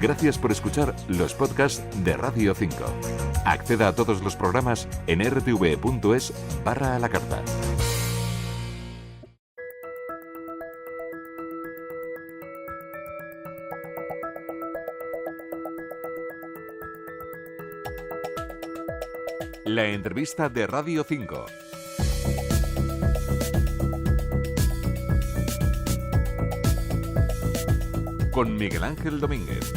Gracias por escuchar los podcasts de Radio 5. Acceda a todos los programas en rtv.es/a la carta. La entrevista de Radio 5. Con Miguel Ángel Domínguez.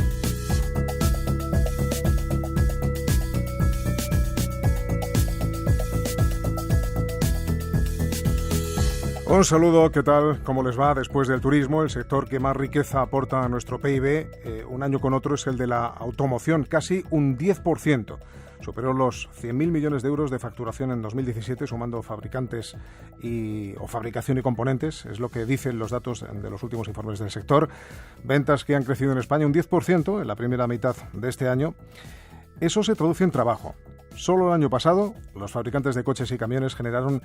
Un saludo, ¿qué tal? ¿Cómo les va? Después del turismo, el sector que más riqueza aporta a nuestro PIB, un año con otro es el de la automoción, casi un 10%. Superó los 100.000 millones de euros de facturación en 2017, sumando fabricantes o fabricación y componentes, es lo que dicen los datos de los últimos informes del sector. Ventas que han crecido en España un 10% en la primera mitad de este año. Eso se traduce en trabajo. Solo el año pasado, los fabricantes de coches y camiones generaron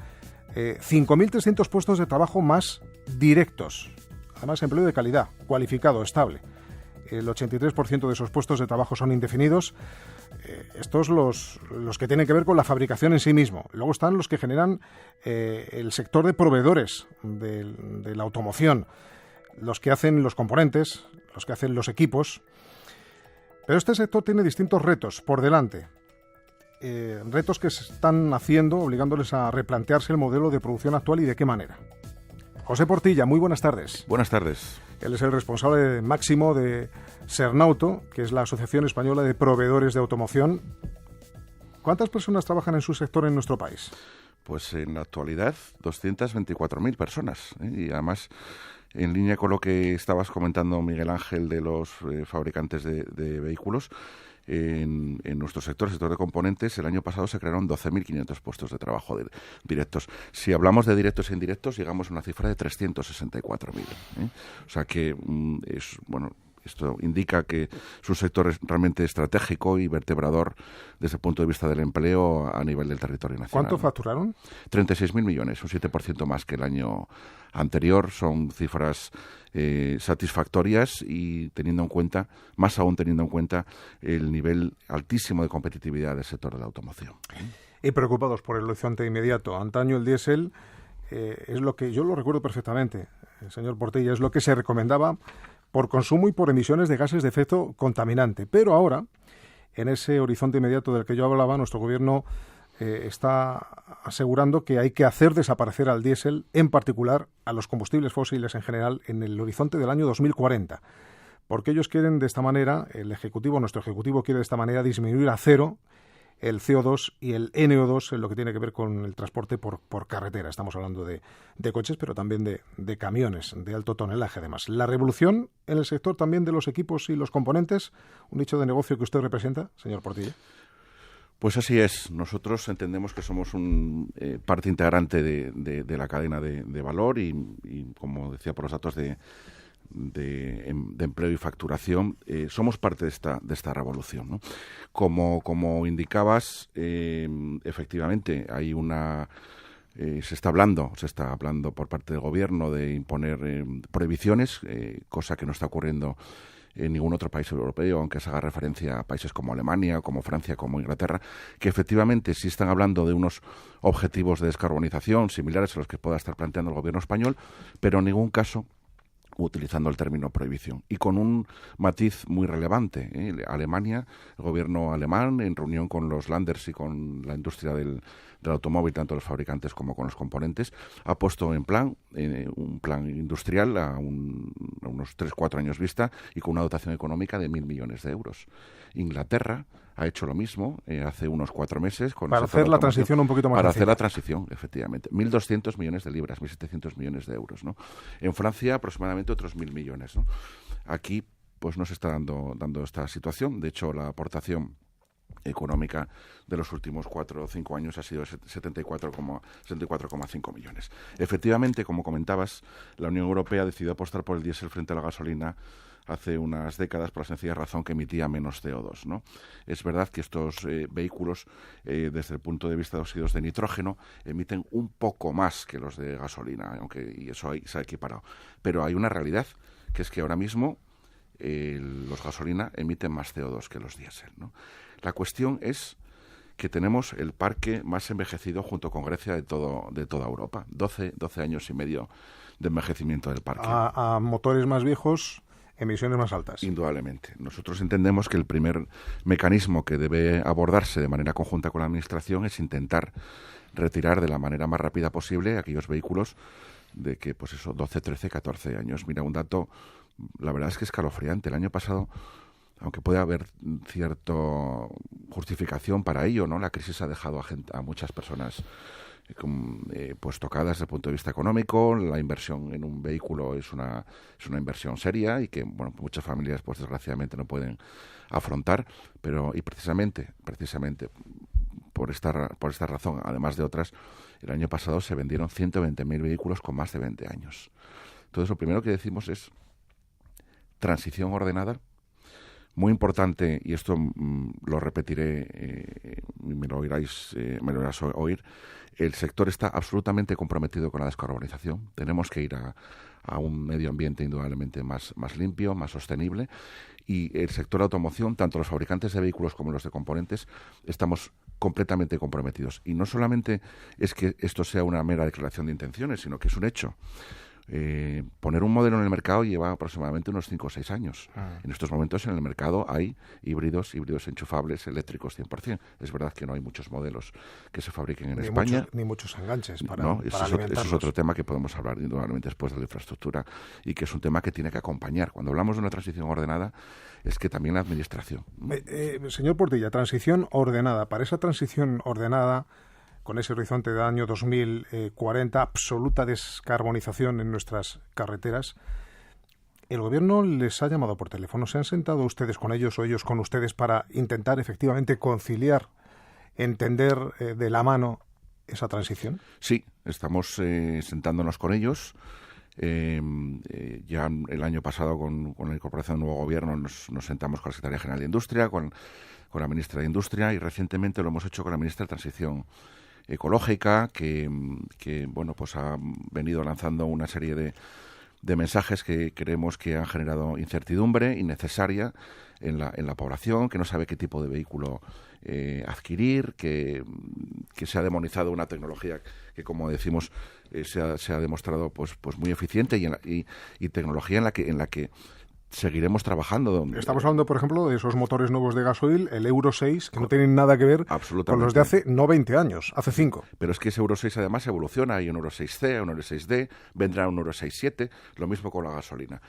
5.300 puestos de trabajo más directos. Además, empleo de calidad, cualificado, estable. El 83% de esos puestos de trabajo son indefinidos. Estos los que tienen que ver con la fabricación en sí mismo. Luego están los que generan el sector de proveedores de la automoción, los que hacen los componentes, los que hacen los equipos. Pero este sector tiene distintos retos por delante. Retos que se están haciendo, obligándoles a replantearse el modelo de producción actual y de qué manera. José Portilla, muy buenas tardes. Buenas tardes. Él es el responsable máximo de Sernauto, que es la Asociación Española de Proveedores de Automoción. ¿Cuántas personas trabajan en su sector en nuestro país? Pues en la actualidad 224.000 personas. Y además, en línea con lo que estabas comentando, Miguel Ángel, de los fabricantes de vehículos, en nuestro sector, el sector de componentes, el año pasado se crearon 12.500 puestos de trabajo directos. Si hablamos de directos e indirectos, llegamos a una cifra de 364.000. O sea que esto indica que es un sector realmente estratégico y vertebrador desde el punto de vista del empleo a nivel del territorio nacional. ¿Cuánto facturaron? 36.000 millones, un 7% más que el año anterior. Son cifras satisfactorias y más aún teniendo en cuenta el nivel altísimo de competitividad del sector de la automoción. Y preocupados por el horizonte inmediato. Antaño el diésel es lo que yo lo recuerdo perfectamente, señor Portilla, es lo que se recomendaba por consumo y por emisiones de gases de efecto contaminante. Pero ahora, en ese horizonte inmediato del que yo hablaba, nuestro gobierno está asegurando que hay que hacer desaparecer al diésel, en particular a los combustibles fósiles en general, en el horizonte del año 2040. Porque ellos quieren de esta manera, nuestro Ejecutivo quiere de esta manera disminuir a cero el CO2 y el NO2 en lo que tiene que ver con el transporte por carretera. Estamos hablando de coches, pero también de camiones de alto tonelaje, además. La revolución en el sector también de los equipos y los componentes, un nicho de negocio que usted representa, señor Portilla. Pues así es. Nosotros entendemos que somos parte integrante de la cadena de valor y, como decía por los datos de empleo y facturación, somos parte de esta revolución, ¿no? Como indicabas, efectivamente hay se está hablando por parte del gobierno de imponer prohibiciones, cosa que no está ocurriendo en ningún otro país europeo, aunque se haga referencia a países como Alemania, como Francia, como Inglaterra, que efectivamente sí están hablando de unos objetivos de descarbonización similares a los que pueda estar planteando el gobierno español, pero en ningún caso utilizando el término prohibición. Y con un matiz muy relevante. Alemania, el gobierno alemán, en reunión con los Länders y con la industria del automóvil, tanto los fabricantes como con los componentes, ha puesto un plan industrial a unos 3-4 años vista y con una dotación económica de 1.000 millones de euros. Inglaterra ha hecho lo mismo hace unos 4 meses. Para hacer la transición un poquito más Para sencilla. hacer la transición, efectivamente. 1.200 millones de libras, 1.700 millones de euros, ¿no? En Francia, aproximadamente otros 1.000 millones, ¿no? Aquí, pues no se está dando esta situación. De hecho, la aportación económica de los últimos 4 o 5 años ha sido 74,5 millones. Efectivamente, como comentabas, la Unión Europea decidió apostar por el diésel frente a la gasolina hace unas décadas por la sencilla razón que emitía menos CO2, ¿no? Es verdad que estos vehículos, desde el punto de vista de óxidos de nitrógeno, emiten un poco más que los de gasolina, y eso se ha equiparado. Pero hay una realidad, que es que ahora mismo los gasolina emiten más CO2 que los diésel, ¿no? La cuestión es que tenemos el parque más envejecido junto con Grecia de toda Europa. 12 años y medio de envejecimiento del parque. A motores más viejos, emisiones más altas. Indudablemente. Nosotros entendemos que el primer mecanismo que debe abordarse de manera conjunta con la Administración es intentar retirar de la manera más rápida posible aquellos vehículos de que, 12, 13, 14 años. Mira, un dato, la verdad es que escalofriante. El año pasado, aunque puede haber cierta justificación para ello, ¿no? La crisis ha dejado a muchas personas tocadas desde el punto de vista económico. La inversión en un vehículo es una inversión seria y que muchas familias desgraciadamente no pueden afrontar, y precisamente por esta razón, además de otras, el año pasado se vendieron 120.000 vehículos con más de 20 años. Entonces, lo primero que decimos es transición ordenada. Muy importante, y esto lo repetiré, me lo oirás oír, el sector está absolutamente comprometido con la descarbonización. Tenemos que ir a un medio ambiente indudablemente más limpio, más sostenible, y el sector de automoción, tanto los fabricantes de vehículos como los de componentes, estamos completamente comprometidos. Y no solamente es que esto sea una mera declaración de intenciones, sino que es un hecho. Poner un modelo en el mercado lleva aproximadamente unos 5 o 6 años. En estos momentos en el mercado hay híbridos enchufables, eléctricos 100%. Es verdad que no hay muchos modelos que se fabriquen en España. Ni muchos enganches para eso es otro tema que podemos hablar indudablemente después de la infraestructura y que es un tema que tiene que acompañar. Cuando hablamos de una transición ordenada, es que también la Administración. Señor Portilla, transición ordenada. Para esa transición ordenada, con ese horizonte de año 2040, absoluta descarbonización en nuestras carreteras, ¿el Gobierno les ha llamado por teléfono? ¿Se han sentado ustedes con ellos o ellos con ustedes para intentar efectivamente conciliar, entender de la mano esa transición? Sí, estamos sentándonos con ellos. Ya el año pasado con la incorporación del nuevo Gobierno nos sentamos con la Secretaría General de Industria, con la Ministra de Industria, y recientemente lo hemos hecho con la Ministra de Transición Ecológica, que ha venido lanzando una serie de mensajes que creemos que han generado incertidumbre innecesaria en la población, que no sabe qué tipo de vehículo adquirir, que se ha demonizado una tecnología que, como decimos, se ha demostrado pues muy eficiente y tecnología en la que seguiremos trabajando. Estamos hablando, por ejemplo, de esos motores nuevos de gasoil, el Euro 6, que no tienen nada que ver con los de hace, no 20 años, hace 5. Pero es que ese Euro 6 además evoluciona, hay un Euro 6C, un Euro 6D, vendrá un Euro 6.7, lo mismo con la gasolina.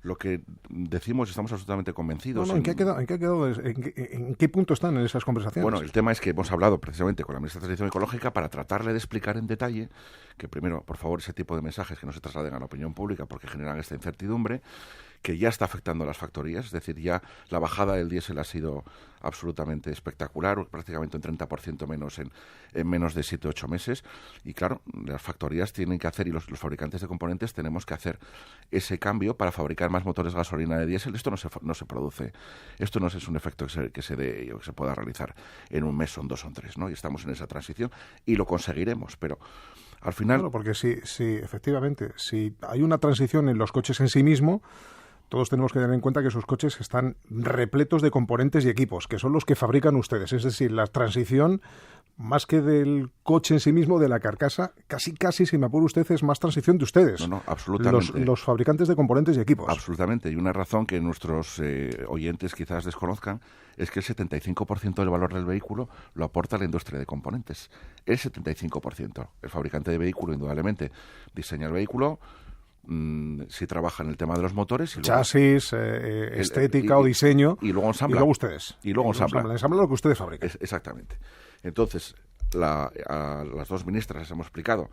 Lo que decimos, estamos absolutamente convencidos. ¿En qué ha quedado? ¿En qué punto están en esas conversaciones? Bueno, el tema es que hemos hablado precisamente con la Ministra de Transición Ecológica para tratarle de explicar en detalle que, primero, por favor, ese tipo de mensajes que no se trasladen a la opinión pública porque generan esta incertidumbre, que ya está afectando a las factorías, es decir, ya la bajada del diésel ha sido absolutamente espectacular, prácticamente un 30% menos en menos de 7 o 8 meses, y claro, las factorías tienen que hacer, y los fabricantes de componentes tenemos que hacer ese cambio para fabricar más motores de gasolina de diésel. Esto no se produce, esto no es un efecto que se dé o que se pueda realizar en un mes, o en 2 o en 3, ¿no? Y estamos en esa transición y lo conseguiremos, pero al final... Claro, porque sí, efectivamente, si hay una transición en los coches en sí mismo, todos tenemos que tener en cuenta que esos coches están repletos de componentes y equipos, que son los que fabrican ustedes. Es decir, la transición, más que del coche en sí mismo, de la carcasa, casi, si me apura usted, es más transición de ustedes. No, absolutamente. Los fabricantes de componentes y equipos. Absolutamente. Y una razón que nuestros oyentes quizás desconozcan es que el 75% del valor del vehículo lo aporta la industria de componentes. El 75%. El fabricante de vehículo, indudablemente, diseña el vehículo, si trabaja en el tema de los motores, y luego, chasis, estética o diseño, y luego ensambla. Y luego ustedes. Y luego ensambla. Ensambla lo que ustedes fabrican. Exactamente. Entonces, a las dos ministras les hemos explicado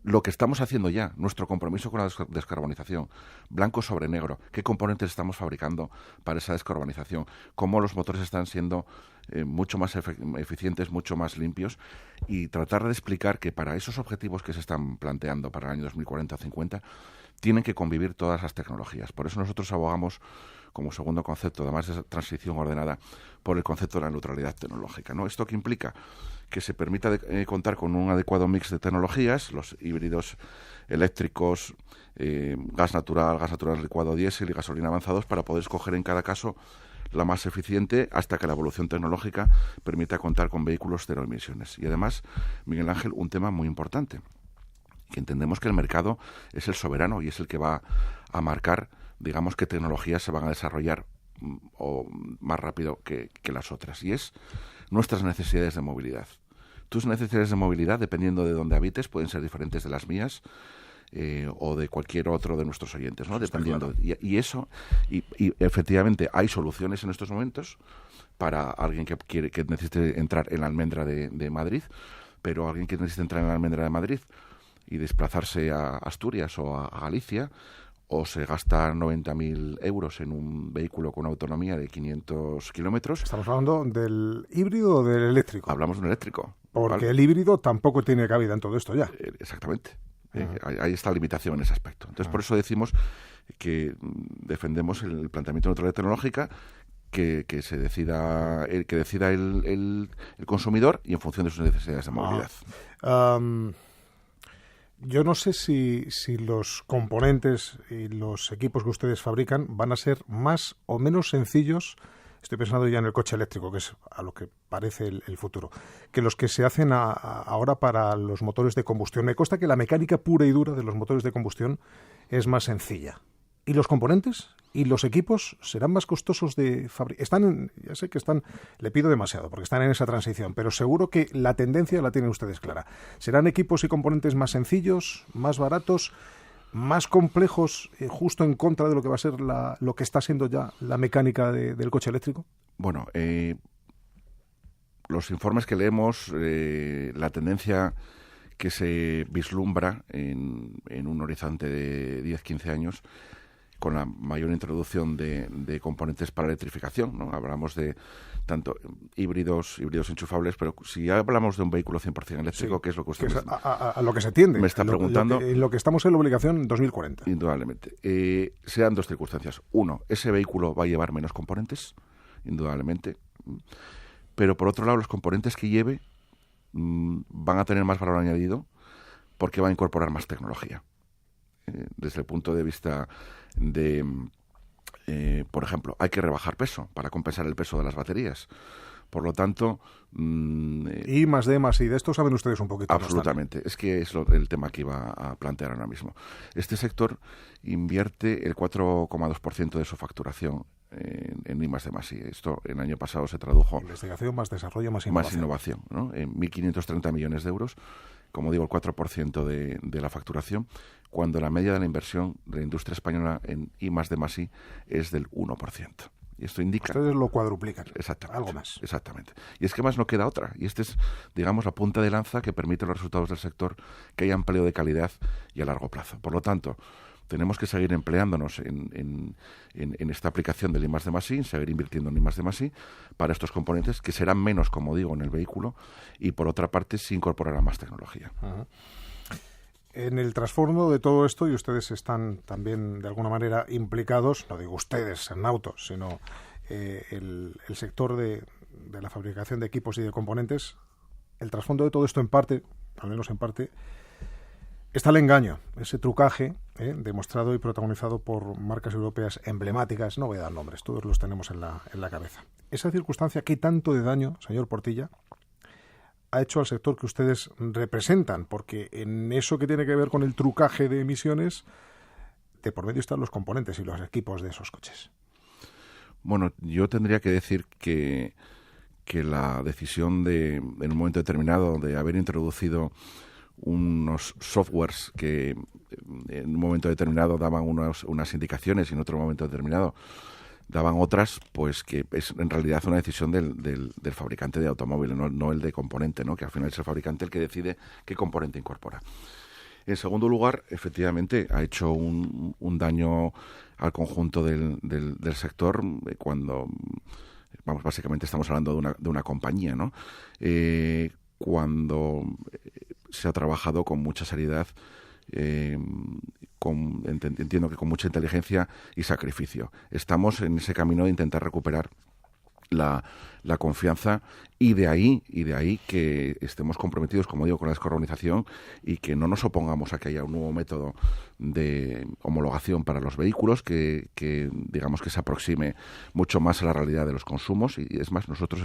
lo que estamos haciendo ya, nuestro compromiso con la descarbonización, blanco sobre negro, qué componentes estamos fabricando para esa descarbonización, cómo los motores están siendo mucho más eficientes, mucho más limpios, y tratar de explicar que para esos objetivos que se están planteando para el año 2040 o 50 tienen que convivir todas las tecnologías. Por eso nosotros abogamos como segundo concepto, además de esa transición ordenada, por el concepto de la neutralidad tecnológica, ¿no? ¿Esto qué implica? Que se permita contar con un adecuado mix de tecnologías, los híbridos eléctricos, gas natural licuado diésel y gasolina avanzados, para poder escoger en cada caso la más eficiente hasta que la evolución tecnológica permita contar con vehículos cero emisiones. Y además, Miguel Ángel, un tema muy importante, que entendemos que el mercado es el soberano y es el que va a marcar, digamos, qué tecnologías se van a desarrollar o más rápido que las otras, y es nuestras necesidades de movilidad. Tus necesidades de movilidad, dependiendo de dónde habites, pueden ser diferentes de las mías o de cualquier otro de nuestros oyentes, ¿no? Dependiendo. Claro. Y efectivamente hay soluciones en estos momentos para alguien que necesite entrar en la almendra de Madrid, pero alguien que necesite entrar en la almendra de Madrid y desplazarse a Asturias o a Galicia, o se gasta 90.000 euros en un vehículo con autonomía de 500 kilómetros. ¿Estamos hablando del híbrido o del eléctrico? Hablamos de un eléctrico. Porque ¿vale? El híbrido tampoco tiene cabida en todo esto ya. Exactamente. Ahí está la limitación en ese aspecto. Entonces, por eso decimos que defendemos el planteamiento de neutralidad tecnológica, que decida el consumidor y en función de sus necesidades de movilidad. Yo no sé si los componentes y los equipos que ustedes fabrican van a ser más o menos sencillos. Estoy pensando ya en el coche eléctrico, que es a lo que parece el futuro, que los que se hacen ahora para los motores de combustión. Me consta que la mecánica pura y dura de los motores de combustión es más sencilla. ¿Y los componentes y los equipos serán más costosos de fabricar? Ya sé que le pido demasiado porque están en esa transición, pero seguro que la tendencia la tienen ustedes clara. ¿Serán equipos y componentes más sencillos, más baratos, más complejos, justo en contra de lo que va a ser lo que está siendo ya la mecánica del coche eléctrico? Bueno, los informes que leemos, la tendencia que se vislumbra en un horizonte de 10-15 años, con la mayor introducción de componentes para electrificación, ¿no? Hablamos de tanto híbridos enchufables, pero si hablamos de un vehículo 100% eléctrico, sí, ¿qué es lo que usted a lo que se tiende? Me está preguntando. Lo que estamos en la obligación en 2040. Indudablemente. Se dan dos circunstancias. Uno, ese vehículo va a llevar menos componentes, indudablemente. Pero por otro lado, los componentes que lleve van a tener más valor añadido porque va a incorporar más tecnología. Desde el punto de vista de, por ejemplo, hay que rebajar peso para compensar el peso de las baterías. Por lo tanto... I más D más I, de esto saben ustedes un poquito. Absolutamente, es que es el tema que iba a plantear ahora mismo. Este sector invierte el 4,2% de su facturación en I más D más I. Esto el año pasado se tradujo... Investigación más desarrollo más innovación. Más innovación, ¿no? En 1.530 millones de euros, como digo, el 4% de la facturación, cuando la media de la inversión de la industria española en I más D más I es del 1%. Y esto indica... Ustedes lo cuadruplican. Exactamente. Algo más. Exactamente. Y es que más no queda otra. Y este es, digamos, la punta de lanza que permite los resultados del sector, que haya empleo de calidad y a largo plazo. Por lo tanto, tenemos que seguir empleándonos en esta aplicación del I+D+I, seguir invirtiendo en I+D+I para estos componentes, que serán menos, como digo, en el vehículo, y por otra parte se incorporará más tecnología. Uh-huh. En el trasfondo de todo esto, y ustedes están también de alguna manera implicados, no digo ustedes en autos, sino el sector de la fabricación de equipos y de componentes, el trasfondo de todo esto en parte, al menos en parte, está el engaño, ese trucaje demostrado y protagonizado por marcas europeas emblemáticas, no voy a dar nombres, todos los tenemos en la cabeza. Esa circunstancia, ¿qué tanto de daño, señor Portilla, ha hecho al sector que ustedes representan? Porque en eso que tiene que ver con el trucaje de emisiones, de por medio están los componentes y los equipos de esos coches. Bueno, yo tendría que decir que la decisión en un momento determinado de haber introducido unos softwares que en un momento determinado daban unas indicaciones y en otro momento determinado daban otras, pues que es en realidad una decisión del fabricante de automóvil, no el de componente, ¿no? Que al final es el fabricante el que decide qué componente incorpora. En segundo lugar, efectivamente, ha hecho un daño al conjunto del sector cuando, vamos, básicamente estamos hablando de una compañía, ¿no? Cuando se ha trabajado con mucha seriedad entiendo que con mucha inteligencia y sacrificio. Estamos en ese camino de intentar recuperar la confianza y de ahí que estemos comprometidos, como digo, con la descarbonización y que no nos opongamos a que haya un nuevo método de homologación para los vehículos que digamos que se aproxime mucho más a la realidad de los consumos. Y es más, nosotros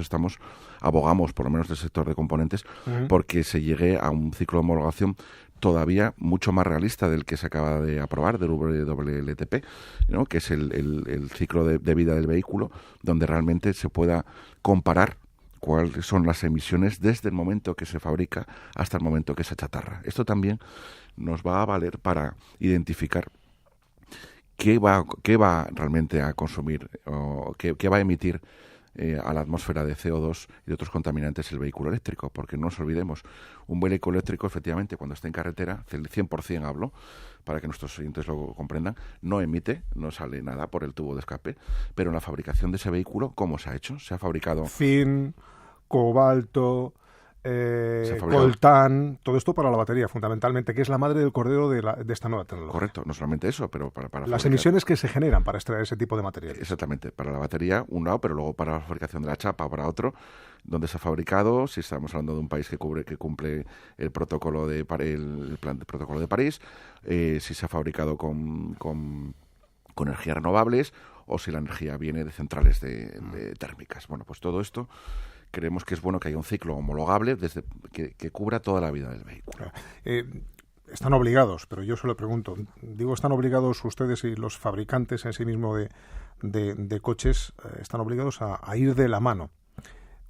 abogamos, por lo menos del sector de componentes, porque se llegue a un ciclo de homologación todavía mucho más realista del que se acaba de aprobar, del WLTP, ¿no? Que es el ciclo de vida del vehículo, donde realmente se pueda comparar cuáles son las emisiones desde el momento que se fabrica hasta el momento que se achatarra. Esto también nos va a valer para identificar qué va realmente a consumir o qué va a emitir a la atmósfera de CO2 y de otros contaminantes el vehículo eléctrico, porque no nos olvidemos, un vehículo eléctrico efectivamente cuando está en carretera, el 100% hablo, para que nuestros oyentes lo comprendan, no emite, no sale nada por el tubo de escape, pero en la fabricación de ese vehículo, ¿cómo se ha hecho? Se ha fabricado Zinc, cobalto, coltán, todo esto para la batería, fundamentalmente, que es la madre del cordero de esta nueva tecnología. Correcto, no solamente eso, pero para las fabricar emisiones que se generan para extraer ese tipo de materiales. Exactamente, para la batería un lado, pero luego para la fabricación de la chapa para otro, donde se ha fabricado, si estamos hablando de un país que cumple el protocolo el plan de protocolo de París, si se ha fabricado con energías renovables o si la energía viene de centrales de térmicas. Bueno, pues todo esto creemos que es bueno que haya un ciclo homologable que cubra toda la vida del vehículo. Están obligados, pero yo se lo pregunto, ¿están obligados ustedes y los fabricantes en sí mismo de coches, están obligados a ir de la mano?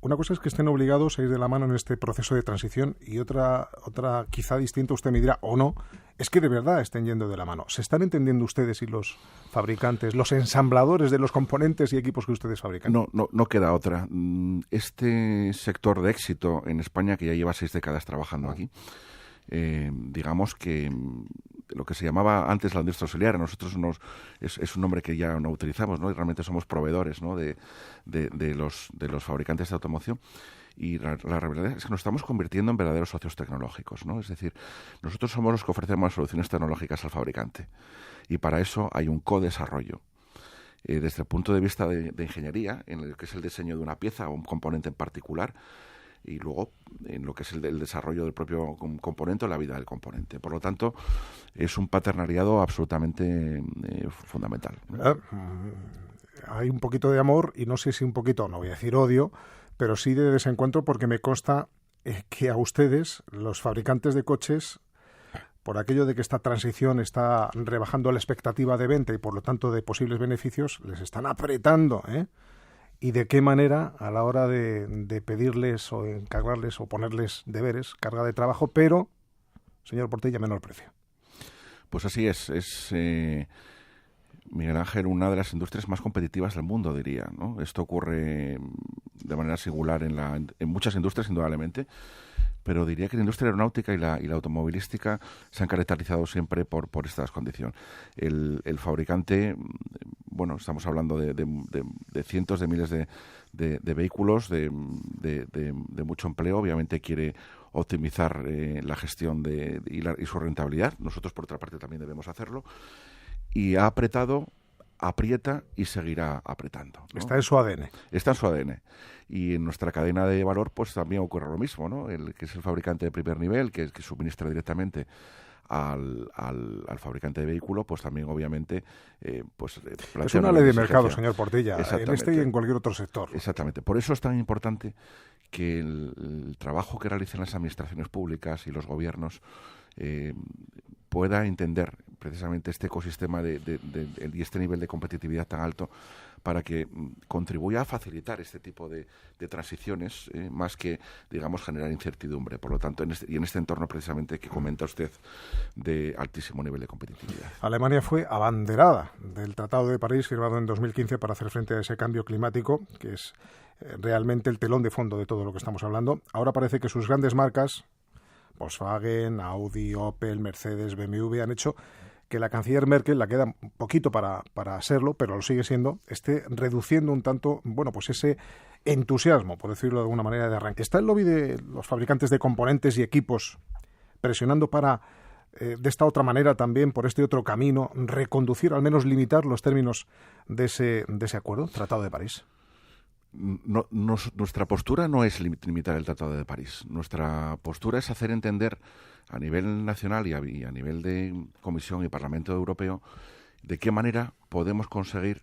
Una cosa es que estén obligados a ir de la mano en este proceso de transición y otra quizá distinta, usted me dirá, o no, es que de verdad estén yendo de la mano. ¿Se están entendiendo ustedes y los fabricantes, los ensambladores de los componentes y equipos que ustedes fabrican? No queda otra. Este sector de éxito en España, que ya lleva 6 décadas trabajando aquí, digamos que lo que se llamaba antes la industria auxiliar, a nosotros es un nombre que ya no utilizamos, ¿no? Y realmente somos proveedores, ¿no? de los fabricantes de automoción. Y la realidad es que nos estamos convirtiendo en verdaderos socios tecnológicos, ¿no? Es decir, nosotros somos los que ofrecemos soluciones tecnológicas al fabricante. Y para eso hay un co-desarrollo. Desde el punto de vista de ingeniería, en el que es el diseño de una pieza o un componente en particular, y luego en lo que es el desarrollo del propio componente o la vida del componente. Por lo tanto, es un paternariado absolutamente fundamental. Hay un poquito de amor y no sé si un poquito, no voy a decir odio, pero sí de desencuentro, porque me consta que a ustedes, los fabricantes de coches, por aquello de que esta transición está rebajando la expectativa de venta y por lo tanto de posibles beneficios, les están apretando, ¿Y de qué manera a la hora de pedirles o encargarles o ponerles deberes, carga de trabajo, pero, señor Portella, menor precio? Pues así es. Miguel Ángel, una de las industrias más competitivas del mundo, diría, ¿no? Esto ocurre de manera singular en muchas industrias, indudablemente, pero diría que la industria aeronáutica y la automovilística se han caracterizado siempre por estas condiciones. El fabricante, bueno, estamos hablando de cientos de miles de vehículos, de mucho empleo, obviamente quiere optimizar la gestión y su rentabilidad. Nosotros, por otra parte, también debemos hacerlo. Y ha apretado, aprieta y seguirá apretando, ¿no? Está en su ADN. Está en su ADN. Y en nuestra cadena de valor pues también ocurre lo mismo, ¿no? El que es el fabricante de primer nivel, que suministra directamente al fabricante de vehículo, pues también obviamente es una ley de mercado, señor Portella, en este y en cualquier otro sector. Exactamente. Por eso es tan importante que el trabajo que realicen las administraciones públicas y los gobiernos pueda entender precisamente este ecosistema y este nivel de competitividad tan alto para que contribuya a facilitar este tipo de transiciones, más que, digamos, generar incertidumbre. Por lo tanto, en este entorno precisamente que comenta usted de altísimo nivel de competitividad. Alemania fue abanderada del Tratado de París, firmado en 2015 para hacer frente a ese cambio climático, que es realmente el telón de fondo de todo lo que estamos hablando. Ahora parece que sus grandes marcas, Volkswagen, Audi, Opel, Mercedes, BMW, han hecho que la canciller Merkel, la queda un poquito para serlo, pero lo sigue siendo, esté reduciendo un tanto, bueno, pues ese entusiasmo, por decirlo de alguna manera, de arranque. ¿Está el lobby de los fabricantes de componentes y equipos presionando para de esta otra manera también, por este otro camino, reconducir, al menos limitar los términos de ese acuerdo, Tratado de París? Nuestra postura no es limitar el Tratado de París. Nuestra postura es hacer entender a nivel nacional y a nivel de Comisión y Parlamento Europeo de qué manera podemos conseguir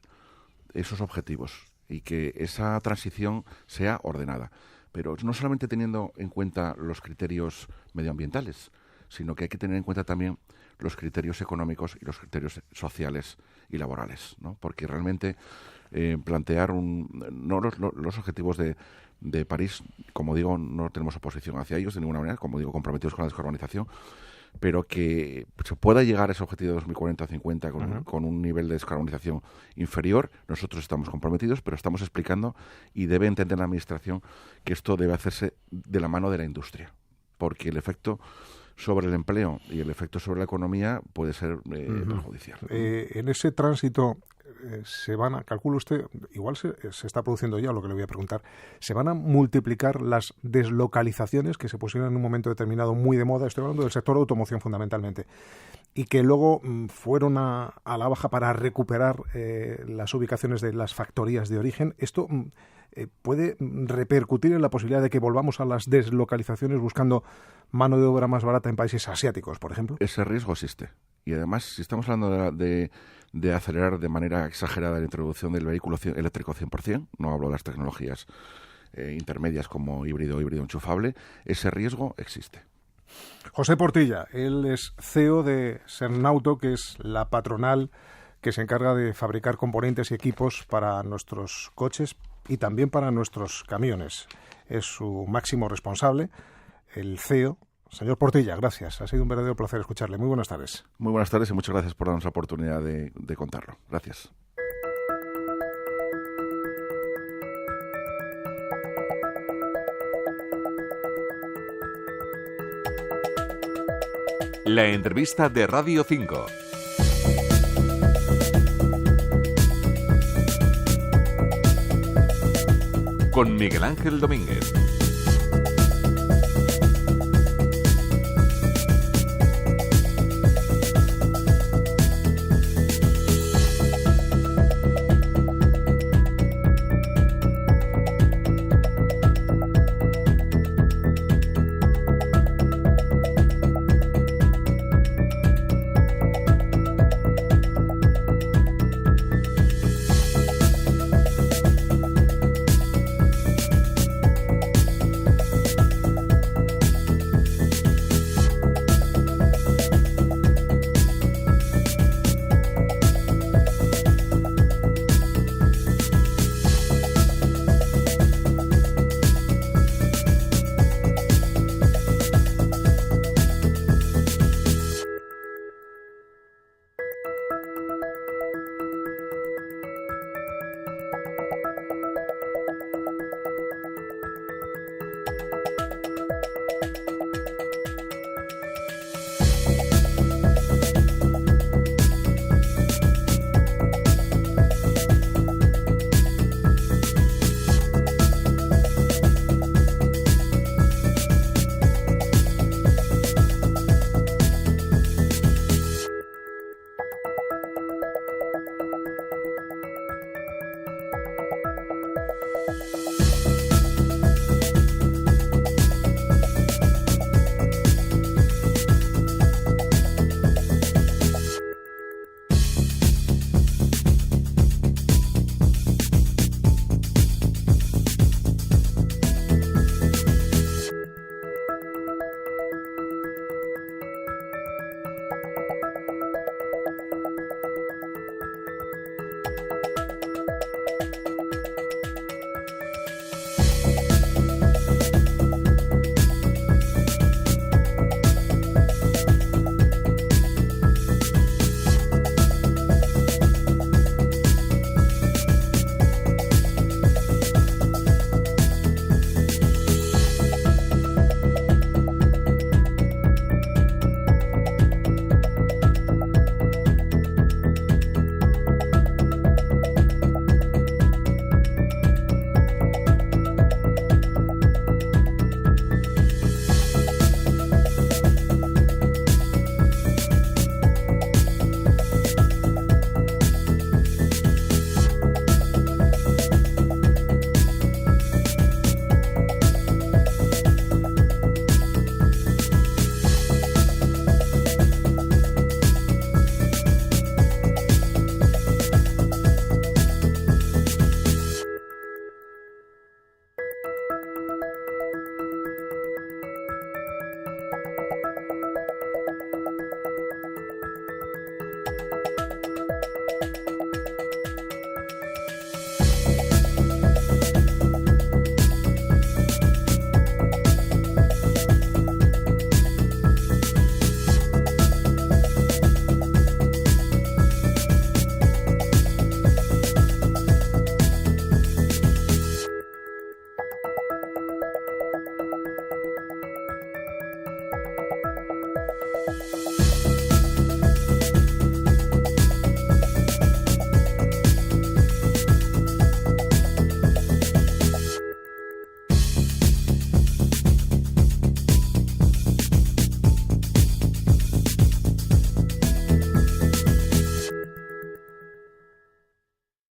esos objetivos y que esa transición sea ordenada. Pero no solamente teniendo en cuenta los criterios medioambientales, sino que hay que tener en cuenta también los criterios económicos y los criterios sociales y laborales, ¿no? Porque realmente plantear los objetivos de París, como digo, no tenemos oposición hacia ellos de ninguna manera, como digo, comprometidos con la descarbonización, pero que se pueda llegar a ese objetivo de 2040-50 con un nivel de descarbonización inferior. Nosotros estamos comprometidos, pero estamos explicando y debe entender la Administración que esto debe hacerse de la mano de la industria, porque el efecto sobre el empleo y el efecto sobre la economía puede ser perjudicial. En ese tránsito se van a, calcula usted, igual se está produciendo ya lo que le voy a preguntar, se van a multiplicar las deslocalizaciones que se pusieron en un momento determinado muy de moda, estoy hablando del sector de automoción fundamentalmente, y que luego fueron a la baja para recuperar las ubicaciones de las factorías de origen. Esto puede repercutir en la posibilidad de que volvamos a las deslocalizaciones buscando mano de obra más barata en países asiáticos, por ejemplo. Ese riesgo existe. Y además, si estamos hablando de acelerar de manera exagerada la introducción del vehículo eléctrico 100%, no hablo de las tecnologías intermedias como híbrido enchufable, ese riesgo existe. José Portilla, él es CEO de Sernauto, que es la patronal que se encarga de fabricar componentes y equipos para nuestros coches y también para nuestros camiones. Es su máximo responsable, el CEO. Señor Portilla, gracias. Ha sido un verdadero placer escucharle. Muy buenas tardes. Muy buenas tardes y muchas gracias por darnos la oportunidad de contarlo. Gracias. La entrevista de Radio 5. Con Miguel Ángel Domínguez.